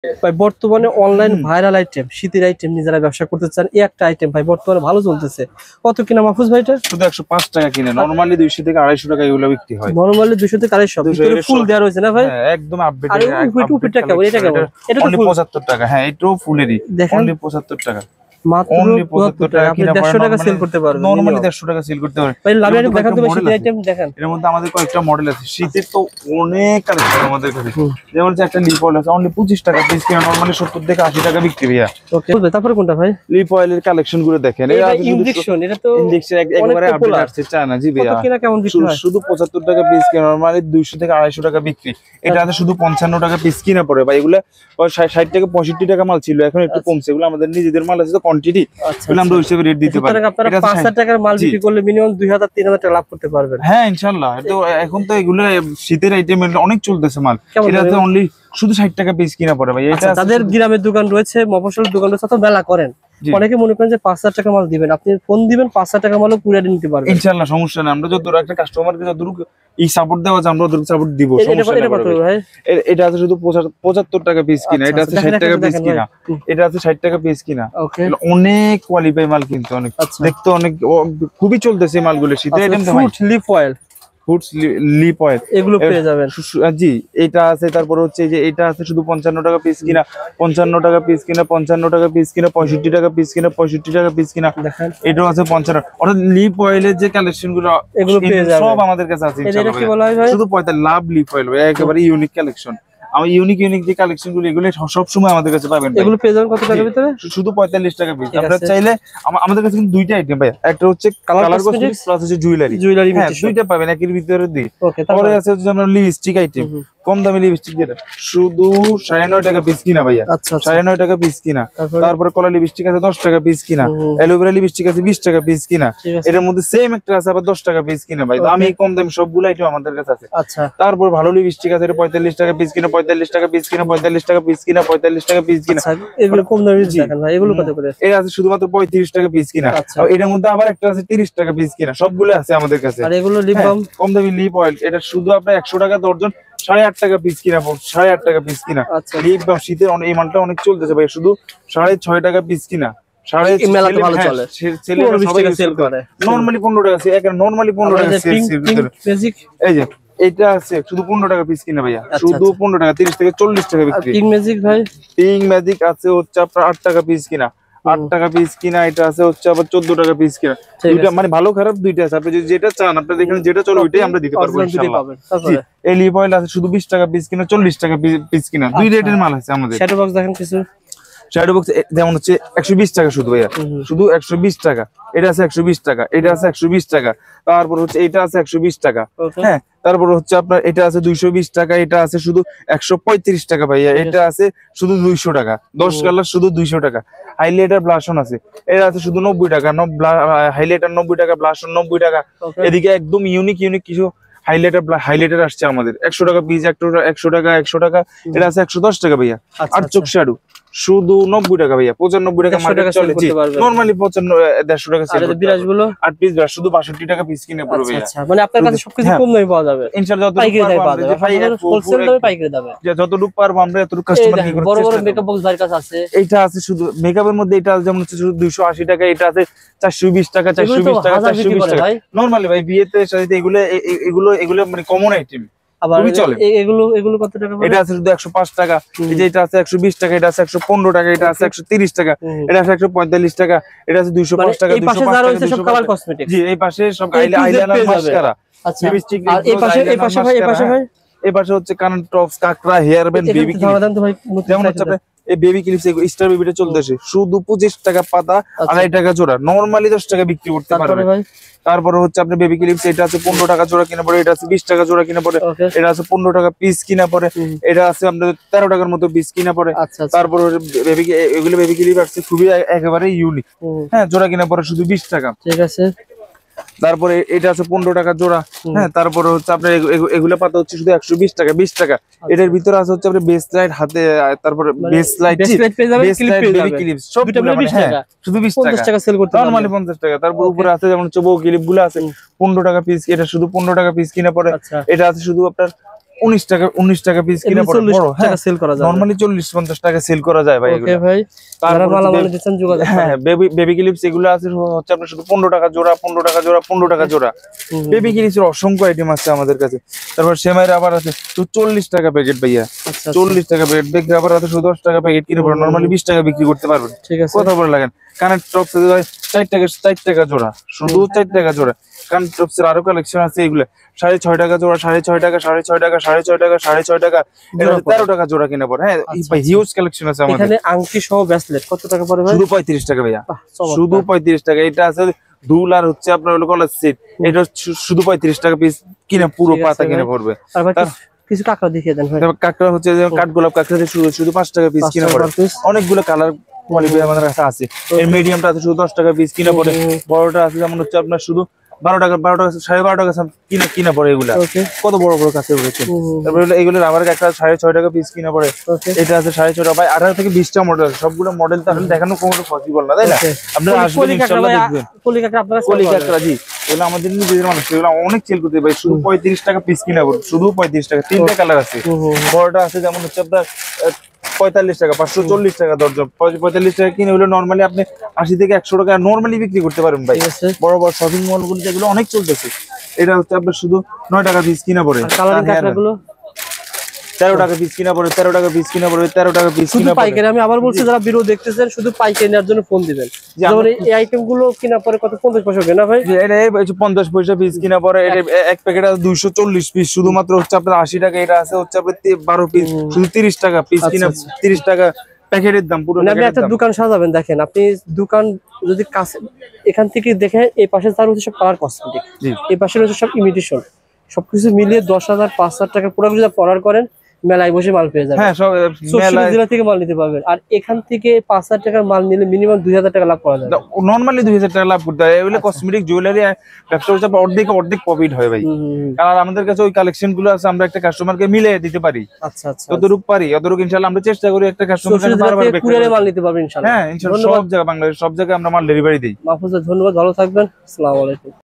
ভাই বর্তমানে online viral item শীতের আইটেম যারা ব্যবসা করতে চান এই একটা আইটেম ভাই বর্তমানে ভালো চলতেছে। কত কিনা মাহফুজ ভাই এটা? শুধু 105 টাকা কিনে, নরমালি 200 থেকে 250 টাকা এগুলো বিক্রি হয়। নরমালি 200 থেকে 250 ভিতরে ফুল দেওয়া রয়েছে না ভাই? হ্যাঁ একদম আপডেট। আর উপরে টাকা এটা কেমন? এটা তো 75 টাকা। হ্যাঁ এটাও ফুলেরই, অনলি 75 টাকা। মাত্র 75 টাকা আপনি 150 টাকা সেল করতে পারবেন। নরমালি 150 টাকা সেল করতে পারবেন ভাই লাভের দেখান তো শীতের আইটেম দেখান। এর মধ্যে আমাদের কয়েকটা মডেল আছে, শীতের তো অনেক কালেকশন আমাদের কাছে। যেমন একটা লিপ অয়েল আছে, অনলি 25 টাকা পিস কিনা, নরমালি 70 থেকে 80 টাকা বিক্রি ভাইয়া। ওকে তারপর কোনটা ভাই? লিপ অয়েলের কালেকশন গুলো দেখেন। এটা ইনজেকশন, এটা তো ইনজেকশন একবারে আপডেট আসছে চায়না। জি ভাইয়া। কত কিনা কেমন বিক্রি হয়? শুধু 75 টাকা পিস কিনা, নরমালি 200 থেকে 250 টাকা বিক্রি। এটা আছে শুধু 55 টাকা পিস কিনা পড়ে ভাই। এগুলা 60 থেকে 65 টাকা মাল ছিল, এখন একটু কমছে। এগুলো আমাদের নিজেদের মাল আছে তো কোয়ান্টিটি, এগুলো আমরা হিসেবে রেট দিতে পারি। আপনারা 5000 টাকার মাল বিক্রি করলে মিনিমাম 2000-3000 টাকা লাভ করতে পারবেন। হ্যাঁ ইনশাআল্লাহ। তো এখন তো এগুলো শীতের আইটেম অনেক চলতেছে মাল। এটাতে অনলি শুধু 60 টাকা পিস কিনা পড়ে ভাই। এটা তাদের গ্রামের দোকান রয়েছে, মফস্বলের দোকান রয়েছে, তো মেলা করেন। অনেকে মনে করেন যে 5000 টাকা মাল দিবেন, আপনি ফোন দিবেন 5000 টাকা মালও পুরো নিতে পারবেন ইনশাআল্লাহ। সমস্যা নেই, আমরা যতদূর একটা কাস্টমারকে যতদূর এই সাপোর্ট দেওয়া যায় আমরা ওদের সাপোর্ট দিব। সমস্যা নেই ভাই। এটা আছে শুধু 75 টাকা পিস কিনা, এটা আছে 60 টাকা পিস কিনা, এটা আছে 60 টাকা পিস কিনা। অনেক কোয়ালিফাই মাল, কিন্তু অনেক দেখতে অনেক খুবই চলতেছে মালগুলো শীতের item. Fruit lip oil, foods lip oil এগুলো পেয়ে যাবেন। জি এটা আছে। তারপর হচ্ছে যে এটা আছে শুধু 55 টাকা পিস কিনা, 55 টাকা পিস কিনা, 55 টাকা পিস কিনা, 65 টাকা পিস কিনা, 65 টাকা পিস কিনা। এটাও আছে 55। অর্থাৎ লিপ অয়েলের যে কালেকশন গুলো এগুলো পেয়ে যাবেন সব আমাদের কাছে আছে এটা কি বলা হয় ভাই? শুধু 45 লাভ লিপ অয়েল ভাই, একেবারে ইউনিক কালেকশন। আমার ইউনিক যে কালেকশন গুলো এগুলো সব সময় আমাদের কাছে পাবেন। এগুলো পেয়ে যাবেন কত টাকার ভিতরে? শুধু 45 টাকা পিস। আপনারা চাইলে আমাদের কাছে কিন্তু দুইটা আইটেম ভাই, একটা হচ্ছে কালার কসমেটিক্স প্লাস হচ্ছে জুয়েলারি। হ্যাঁ দুইটা পাবেন একের ভিতরে দুই। পরে আছে হচ্ছে আমরা লিপস্টিক আইটেম, কম দামি লিপস্টিক যেটা শুধু 9.5 টাকা পিস কিনা ভাইয়া। 9.5 টাকা পিস কিনা। তারপরে কলা লিপস্টিক আছে 10 টাকা পিস কিনা, অ্যালোভেরা লিপস্টিক আছে 20 টাকা পিস কিনা। এর মধ্যে সেম একটা আছে আবার 10 টাকা পিস কিনা ভাই। আমি কম দামি সবগুলো আইটেম আমাদের কাছে আছে। তারপর ভালো লিপস্টিক আছে 45 টাকা পিস কিনা, 45 টাকা পিস কিনা, 45 টাকা পিস কিনা, 45 টাকা পিস কিনা। এগুলো কম দামি দেখেন ভাই, এগুলো কত করে? এটা আছে শুধুমাত্র 35 টাকা পিস কিনা। আর এর মধ্যে আবার একটা আছে 30 টাকা পিস কিনা। সবগুলো আছে আমাদের কাছে। আর এগুলো লিপ বাম কম দামি লিপ অয়েল, এটা শুধু আপনার 100 টাকা দর্জন, 8.5 টাকা পিস কিনা, 8.5 টাকা পিস কিনা। লিপ বাম শীতের এই মালটা অনেক চলতেছে ভাই, শুধু 6.5 টাকা পিস কিনা। নরমালি 15 টাকা নরমালি 15 টাকা। এই যে এটা আছে শুধু 15 টাকা পিস কিনা ভাইয়া, শুধু 15 টাকা, 30 থেকে 40 টাকা বিক্রি। পিঙ্ক ম্যাজিক ভাই, পিঙ্ক ম্যাজিক আছে হচ্ছে আপনার 8 টাকা পিস কিনা, 8 টাকা পিস কিনা। এটা আছে হচ্ছে আবার 14 টাকা পিস কিনা। দুইটা মানে ভালো খারাপ দুইটা আছে, আপনি যদি যেটা চান আপনাদের এখানে যেটা চলে ওইটাই আমরা দিতে পারবো ইনশাআল্লাহ। এই লিপ অয়েল আছে শুধু 20 টাকা পিস কিনা, 40 টাকা পিস কিনা। দুই রেটের মাল আছে আমাদের। শ্যাডো বক্স দেখেন কিছু শ্যাডো বক্স যেমন হচ্ছে 120 টাকা শুধু ভাইয়া, শুধু 120 টাকা। এটা আছে 120 টাকা, এটা আছে 120 টাকা। তারপর হচ্ছে এটা আছে 120 টাকা। হ্যাঁ তারপর হচ্ছে আপনার এটা আছে 220 টাকা, এটা আছে শুধু 135 টাকা ভাইয়া। এটা আছে শুধু 200 টাকা, 10 কালার শুধু 200 টাকা। হাইলাইটার ব্লাশন আছে, এটা আছে শুধু 90 টাকা। হাইলাইটার 90 টাকা, ব্লাশন 90 টাকা। এদিকে একদম ইউনিক কিছু হাইলাইটার আসছে আমাদের 100 টাকা পিস, 100 টাকা 100 টাকা। এটা আছে 110 টাকা ভাইয়া। আর চোখ শ্যাডো শুধু 90 টাকা ভাইয়া, 95 টাকা মার্কেট চলে। নরমালি 150 টাকা সেল করতে পারবেন। আর পিস শুধু 62 টাকা পিস কিনে পড়বে ভাইয়া। মানে আপনার কাছে সবকিছু কম দামে পাওয়া যাবে ইনশাআল্লাহ। যতটুকু পারবো আমরা এতটুকু কাস্টমার কি করতে। বড় বড় মেকআপ বক্স ভাইয়ের কাছে আছে। এটা আছে শুধু মেকআপের মধ্যে, এটা যেমন হচ্ছে শুধু 280 টাকা। এটা আছে 420 টাকা, 420 টাকা, 420 টাকা। নরমালি ভাই বিয়েতে সাথে এগুলো মানে কমন আইটেম। এগুলো কত টাকা? এটা আছে শুধু 105 টাকা। এই যে এটা আছে 120 টাকা, এটা আছে 115 টাকা, এটা আছে 130 টাকা, এটা আছে 145 টাকা, এটা আছে 205 টাকা, 205 টাকা। সব কালার কসমেটিক্স। জি এই পাশে সব আইলাইনার, মাস্কারা, লিপস্টিক। আর এই পাশে ভাই, এই পাশে হচ্ছে কানের টপস, কাকড়া, হেয়ার ব্যান্ড, বেবি ক্লিপ। যেমন হচ্ছে এই বেবি ক্লিপস, স্টার বেবিটা চলতেছে শুধু 25 টাকা পাতা, 2.5 টাকা জোড়া। নরমালি 10 টাকা বিক্রি করতে পারবে। তারপরে হচ্ছে আপনার বেবি ক্লিপস, এটা আছে 15 টাকা জোড়া কিনা পড়ে, এটা আছে 20 টাকা জোড়া কিনা পড়ে, এটা আছে 15 টাকা পিস কিনা পড়ে, এটা আছে আপনার 13 টাকার মতো পিস কিনা পড়ে। তারপরে এগুলো বেবি ক্লিপ আছে খুবই একেবারে ইউনিক। হ্যাঁ জোড়া কিনা পড়ে শুধু 20 টাকা। ঠিক আছে। তারপরে এটা আছে 15 টাকা জোড়া। হ্যাঁ তারপরে হচ্ছে আপনার এগুলো পাতা হচ্ছে শুধু 120 টাকা, 20 টাকা। এটার ভিতরে আছে হচ্ছে আপনার বেস লাইট হাতে, তারপরে বেস লাইট, বেবি ক্লিপস সব শুধু 20 টাকা সেল করতে পারবেন, নরমালি 50 টাকা। তারপর উপরে আছে যেমন হচ্ছে বউ ক্লিপ গুলো আছে 15 টাকা পিস, এটা শুধু 15 টাকা পিস কিনা পড়ে। এটা আছে শুধু আপনার 19 টাকা পিস কিনে পড়ে বড়। হ্যাঁ সেল করা যায় নরমালি 40-50 টাকা সেল করা যায় ভাই এগুলো। ওকে ভাই, যারা মালামাল দিচ্ছেন যোগাযোগ করেন। হ্যাঁ বেবি ক্লিপস এগুলো আছে হচ্ছে আপনার শুধু 15 টাকা জোড়া, 15 টাকা জোড়া, 15 টাকা জোড়া। বেবি ক্লিপসের অসংখ্য আইটেম আছে আমাদের কাছে। তারপর সেমাইয়ের আবার আছে তো 40 টাকা প্যাকেট ভাইয়া, 40 টাকা প্যাকেট। বেবি আবার আছে 10 টাকা প্যাকেট কিনে পড়ে নরমালি 20 টাকা বিক্রি করতে পারবেন। ঠিক আছে, কথা বলে লাগেন। কানেক্ট টপস 4 টাকা জোড়া, শুধু 4 টাকা জোড়া। কানেক্ট টপস এর আরো কালেকশন আছে এগুলো 6.5 টাকা জোড়া, 6.5 টাকা, 6.5 টাকা, 6.5 টাকা, 6.5 টাকা, এটা 13 টাকা জোড়া কিনে পড়ে। হ্যাঁ ভাই হিউজ কালেকশন আছে আমাদের এখানে আংটি সহ ব্রেসলেট কত টাকা পড়ে ভাই? শুধু 35 টাকা ভাইয়া, শুধু 35 টাকা। এটা আছে দুল আর হচ্ছে আপনার হলো কলার সেট, এটা শুধু 35 টাকা পিস কিনে পুরো পাতা কিনে পড়বে। আর ভাই কিছু কাঁকড়া দেখিয়ে দেন ভাই। কাঁকড়া হচ্ছে যে কাঠগোলাপ কাঁকড়া শুধু 5 টাকা পিস কিনে পড়ে। অনেকগুলো কালার কোয়ালিটি আমাদের কাছে আছে। এর মিডিয়ামটা আছে শুধু 10 টাকা পিস কিনে পড়ে। বড়টা আছে যেমন হচ্ছে আপনার শুধু 12 টাকা, 12.5 টাকা কিনে পড়ে। এগুলা কত বড় বড় কাছে রয়েছে। তারপরে এগুলোর আবার একটা 6.5 টাকা পিস কিনে পড়ে। এটা আছে 6.5 টাকা ভাই। 18 থেকে 20টা মডেল, সবগুলো মডেল তাহলে দেখানো কোনো পসিবল না, তাই না? আপনারা আসবেন ইনশাআল্লাহ দেখবেন। কলি কাঁকড়া জি, এগুলো আমাদের নিজেদের মানুষ, এগুলো অনেক সেল করতে ভাই। শুধু 35 টাকা পিস কিনে পড়ে, শুধু 35 টাকা। 3টা কালার আছে। বড়টা আছে যেমন হচ্ছে আপনার 45 টাকা, 540 টাকা দরজা। 45 টাকা কিনে হলে নরমালি আপনি 80 থেকে 100 টাকা নরমালি বিক্রি করতে পারেন ভাই। বড় বড় শপিং মল গুলো যেগুলো অনেক চলতেছে। এটা হচ্ছে আপনার শুধু 9 টাকা পিস কিনা পড়ে। কালারিং কাঁকড়াগুলো 13 টাকা পিস কিনা পড়ে, 13 টাকা পিস কিনা পড়ে, 13 টাকা পিস কিনা পড়ে। পাইকারি আমি আবার বলছি, যারা ভিডিও দেখতেছেন শুধু পাইকারি নেওয়ার জন্য ফোন দিবেন। যেমন এই আইটেম গুলো কিনা পরে কত 50 পয়সা না ভাই? এটা 50 পয়সা পিস কিনা পড়ে। এটা এক প্যাকেট আছে 240 পিস, শুধুমাত্র হচ্ছে আপনার 80 টাকা। এটা আছে হচ্ছে আপনার 12 পিস, শুধু 30 টাকা পিস কিনা, 30 টাকা প্যাকেটের দাম পুরো। আপনি একটা দোকান সাজাবেন, দেখেন আপনি দোকান যদি কাছে এখান থেকে দেখে এই পাশে তার হচ্ছে সব কালার কসমেটিক, এই পাশে হচ্ছে সব ইমিটেশন, সবকিছু মিলিয়ে 10,000 5,000 টাকা পুরো যদি অর্ডার করেন মেলায় বসে মাল পেয়ে যাবেন। হ্যাঁ সব মেলা জেলা থেকে মাল নিতে পারবেন। আর এখান থেকে 5,000 টাকার মাল নিলে মিনিমাম 2,000 টাকা লাভ করা যাবে। নরমালি 2,000 টাকা লাভ করতে হয়। এগুলো কসমেটিক জুয়েলারি ব্যবসা হচ্ছে অর্ধেক প্রফিট হয় ভাই। কারণ আমাদের কাছে ওই কালেকশন গুলো আছে, আমরা একটা কাস্টমারকে মিলে দিতে পারি। আচ্ছা আচ্ছা, যতটুকু পারি অতটুকু ইনশাআল্লাহ আমরা চেষ্টা করি একটা কাস্টমারকে বারবার কুরিয়ারে মাল নিতে পারবেন ইনশাআল্লাহ। হ্যাঁ ইনশাআল্লাহ সব জায়গায়, বাংলাদেশ সব জায়গায় আমরা মাল ডেলিভারি দিই। মাহফুজ ধন্যবাদ, ভালো থাকবেন। আসসালামু আলাইকুম।